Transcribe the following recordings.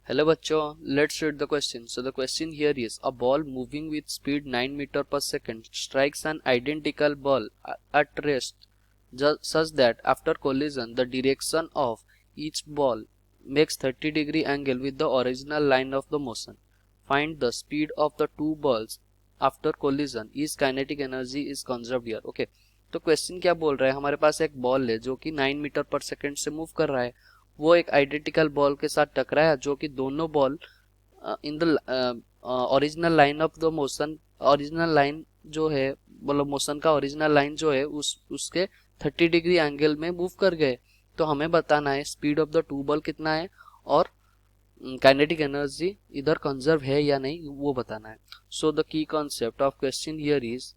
Hello bachcho, let's read the question. So the question here is, a ball moving with speed 9 meter per second strikes an identical ball at rest such that after collision the direction of each ball makes 30-degree angle with the original line of the motion. Find the speed of the two balls after collision. Is kinetic energy is conserved here. Okay, तो question क्या बोल रहा है, हमारे पास एक ball है जो कि 9 मीटर पर सेकंड से मूव कर रहा है, वो एक आइडेंटिकल बॉल के साथ टकराया जो कि दोनों ball in the original line of the motion, original line जो है मतलब मोशन का ओरिजिनल लाइन जो है उसके 30 डिग्री एंगल में मूव कर गए। तो हमें बताना है speed of the two ball कितना है और काइनेटिक एनर्जी इधर कंजर्व है या नहीं वो बताना है। So the key concept of question here is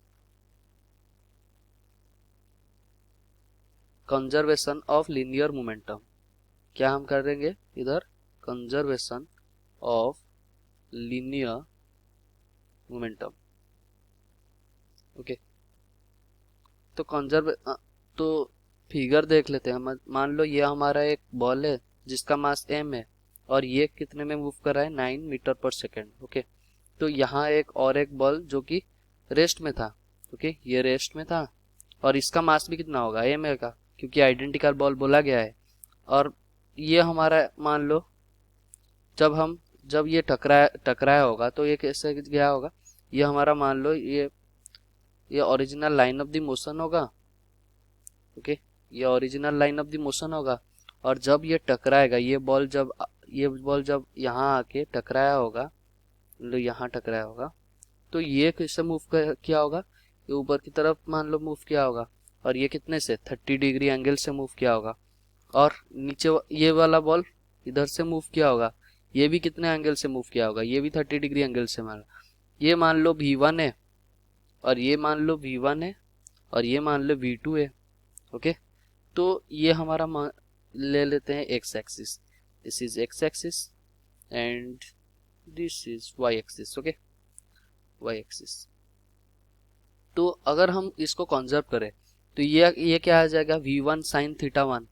conservation of linear momentum. क्या हम करेंगे इधर, conservation of linear momentum. Okay, तो फिगर देख लेते हैं। मान लो ये हमारा एक बॉल है जिसका मास m है और ये कितने में मूव कर रहा है, 9 मीटर पर सेकेंड। ओके, तो यहाँ और एक बॉल जो कि रेस्ट में था। ओके, ये रेस्ट में था और इसका मास भी कितना होगा, m का, क्योंकि आइडेंटिकल बॉल बोला गया है। और ये हमारा मान लो जब ये टकराया होगा तो ये कैसे गया होगा, ये हमारा मान लो ये original line of the motion होगा। ओके, ये original line of the motion होगा और जब ये टकराएगा, ये बॉल जब यहाँ आके टकराया होगा, लो यहाँ टकराया होगा, तो ये कैसे मूव किया होगा, ये ऊपर की तरफ मान लो मूव किया होगा और ये कितने से 30 डिग्री एंगल से मूव किया होगा। और नीचे ये वाला बॉल इधर से मूव किया होगा, ये भी कितने एंगल से मूव किया होगा, ये भी 30 डिग्री एंगल से। ये मान लो V1 है और ये मान लो V1 है और ये मान लो V2 है। ओके, तो ये हमारा ले लेते हैं x axis, this is x axis and this is y axis. Okay, y axis. तो अगर हम इसको कंजर्व करें तो ये क्या आ जाएगा, V1 साइन थीटा 1।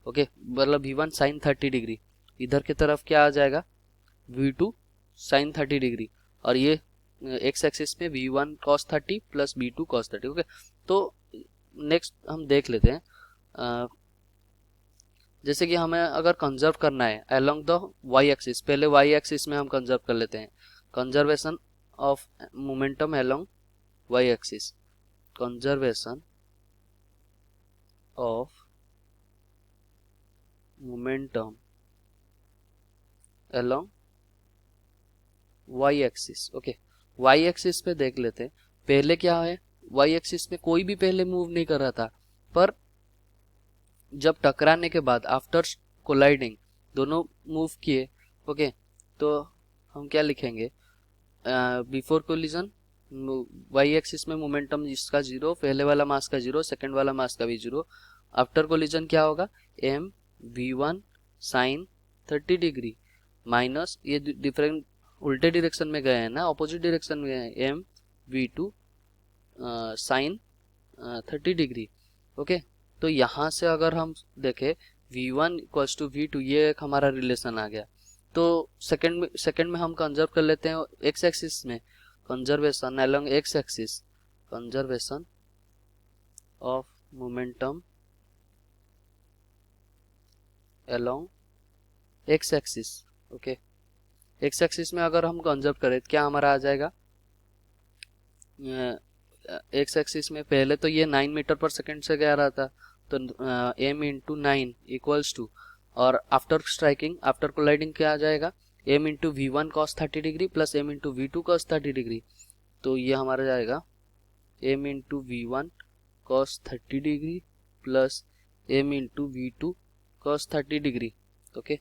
ओके, मतलब V1 साइन 30 डिग्री, इधर की तरफ क्या आ जाएगा, V2 साइन 30 डिग्री, और ये x एक्सिस में V1 cos 30 plus V2 cos 30। Okay, तो नेक्स्ट हम देख लेते हैं, जैसे कि हमें अगर कंजर्व करना है अलोंग द y एक्सिस, पहले y एक्सिस में हम कंजर्व कर लेते हैं। Conservation of momentum along y axis, conservation of momentum along y axis. Okay, y axis पे देख लेते हैं। पहले क्या है, y एक्सिस में कोई भी पहले मूव नहीं कर रहा था, पर जब टकराने के बाद आफ्टर कोलाइडिंग दोनों मूव किए। ओके, तो हम क्या लिखेंगे, बिफोर कोलिजन y एक्सिस में मोमेंटम इसका 0, पहले वाला मास का 0, सेकंड वाला मास का भी 0। आफ्टर कोलिजन क्या होगा, m v1 sine 30 degree minus, ये डिफरेंट उल्टे डायरेक्शन में गए हैं ना, ऑपोजिट डायरेक्शन में गए हैं, m v2 sign 30 degree. Okay, तो यहाँ से अगर हम देखें v1 इक्वल्स टू v2, ये एक हमारा रिलेशन आ गया। तो सेकंड में हम कंजर्व कर लेते हैं x एक्सिस में, conservation along x axis, conservation of momentum along x axis. Okay, x axis में अगर हम कंजर्व करें क्या हमारा आ जाएगा, x एक्सिस में पहले तो ये 9 मीटर पर सेकंड से गया रहा था, तो m इंटू 9 इक्वल्स टू, और आफ्टर स्ट्राइकिंग आफ्टर कोलाइडिंग क्या आ जाएगा, m into V1 cos 30 degree plus m into V2 cos 30 degree. तो ये हमारा जाएगा m into V1 cos 30 degree plus m into V2 cos 30 degree. Okay,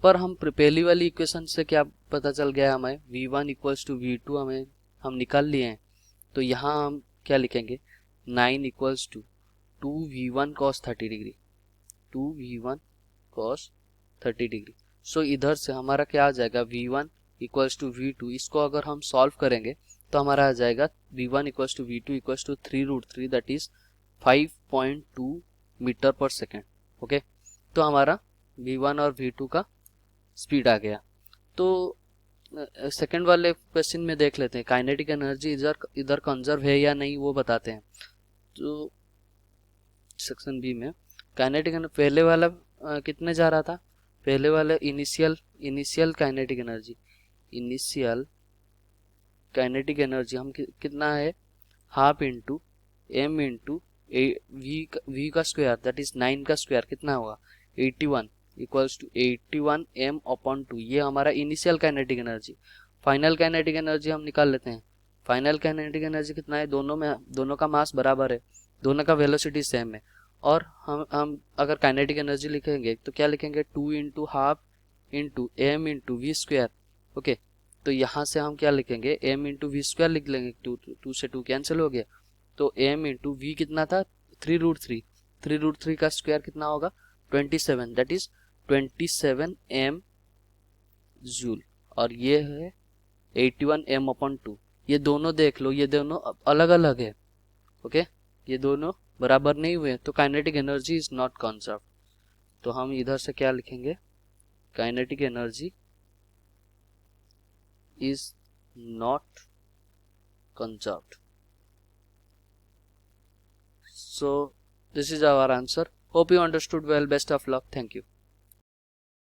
पर हम पहली वाली इक्वेशन से क्या पता चल गया हमें, V1 इक्वल्स टू V2 हम निकाल लिए हैं। तो यहाँ हम क्या लिखेंगे, 9 equals to 2v1 cos 30 degree, 2v1 cos 30 degree. So इधर से हमारा क्या आ जाएगा, v1 इक्वल्स टू v2, इसको अगर हम सॉल्व करेंगे तो हमारा आ जाएगा v1 equals to v2 equals to 3√3, that is 5.2 metre per second. Okay, तो हमारा v1 और v2 का स्पीड आ गया। तो सेकंड वाले क्वेश्चन में देख लेते हैं काइनेटिक एनर्जी इधर इधर कंजर्व है या नहीं, वो बताते हैं। तो सेक्शन बी में काइनेटिक पहले वाला कितने जा रहा था, पहले वाले initial kinetic energy, initial kinetic energy हम कितना है, half into M into V का स्क्वायर, दैट इज 9 का स्क्वायर कितना होगा 81 इक्वल्स टू 81 एम अपॉन 2। ये हमारा initial kinetic energy. Final kinetic energy हम निकाल लेते हैं। फाइनल काइनेटिक एनर्जी कितना है, दोनों का मास बराबर है, दोनों का वेलोसिटी सेम है। और हम अगर काइनेटिक एनर्जी लिखेंगे तो क्या लिखेंगे, 2 into half into M into V square. Okay, तो यहाँ से हम क्या लिखेंगे, एम इंटू वी स्क्वायर लिख लेंगे, टू से टू कैंसिल हो गया। तो एम इंटू वी कितना था, 3√3 का स्क्वायर कितना होगा 27, दैट इज 27 एम जूल। और ये है 81 एम अपॉन 2। ये दोनों देख लो, ये दोनों अलग अलग है। ओके, ये दोनों बराबर नहीं हुए, तो kinetic energy is not conserve. तो हम इधर से क्या लिखेंगे, kinetic energy is not conserved. So this is our answer. Hope you understood well. Best of luck. Thank you.